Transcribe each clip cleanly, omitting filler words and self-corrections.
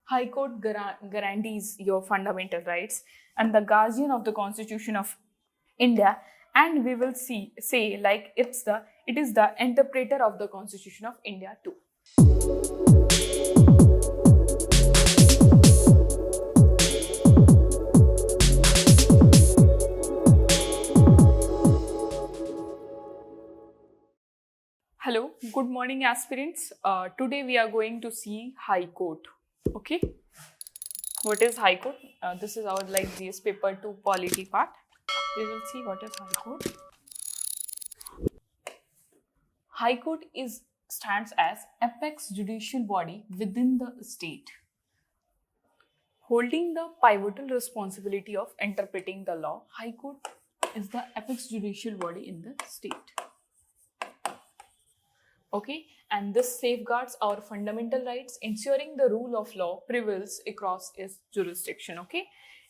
High Court guarantees your fundamental rights and the guardian of the Constitution of India, and we will say like it is the interpreter of the Constitution of India too. Hello, good morning aspirants. Today we are going to see High Court. Okay, what is High Court? This is our like GS paper 2 polity part. We will see what is High Court. High Court stands as apex judicial body within the state, holding the pivotal responsibility of interpreting the law. High Court is the apex judicial body in the state. Okay, and this safeguards our fundamental rights, ensuring the rule of law prevails across its jurisdiction. Okay,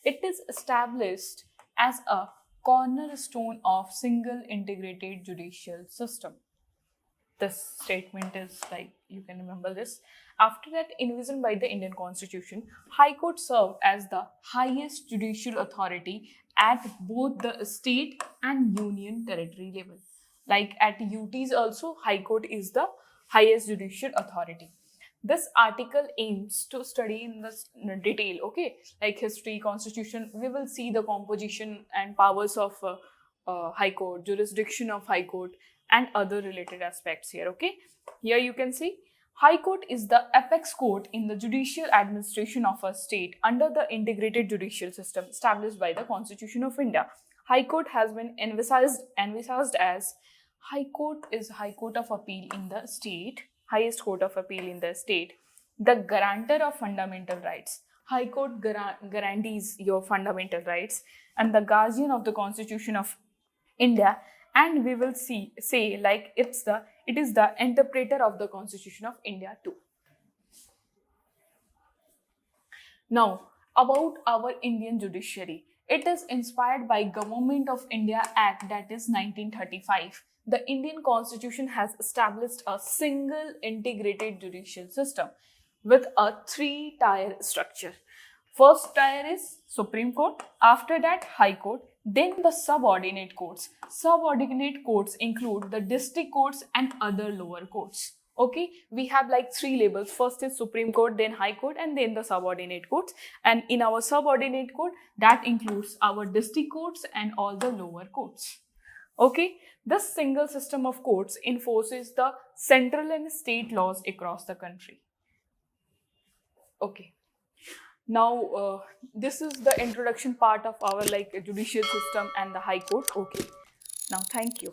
it is established as a cornerstone of single integrated judicial system. This statement is like, you can remember this. After that, envisioned by the Indian Constitution, High Court serve as the highest judicial authority at both the state and union territory level. Like at UTs also, High Court is the highest judicial authority. This article aims to study in this detail, okay, like history, constitution. We will see the composition and powers of High Court, jurisdiction of High Court, and other related aspects here, okay. Here you can see High Court is the apex court in the judicial administration of a state under the integrated judicial system established by the Constitution of India. High Court has been envisaged as High Court is High Court of Appeal in the state, highest court of appeal in the state, the guarantor of fundamental rights. High Court guarantees your fundamental rights and the guardian of the Constitution of India, and we will say like it is the interpreter of the Constitution of India too. Now, about our Indian judiciary. It is inspired by Government of India Act, that is 1935. The Indian Constitution has established a single integrated judicial system with a 3-tier structure. First tier is Supreme Court, after that High Court, then the subordinate courts. Subordinate courts include the district courts and other lower courts. Okay, we have like 3 labels. First is Supreme Court, then High Court, and then the subordinate courts. And in our subordinate court, that includes our district courts and all the lower courts. Okay, this single system of courts enforces the central and state laws across the country. Okay, now this is the introduction part of our like judicial system and the High Court. Okay, now thank you.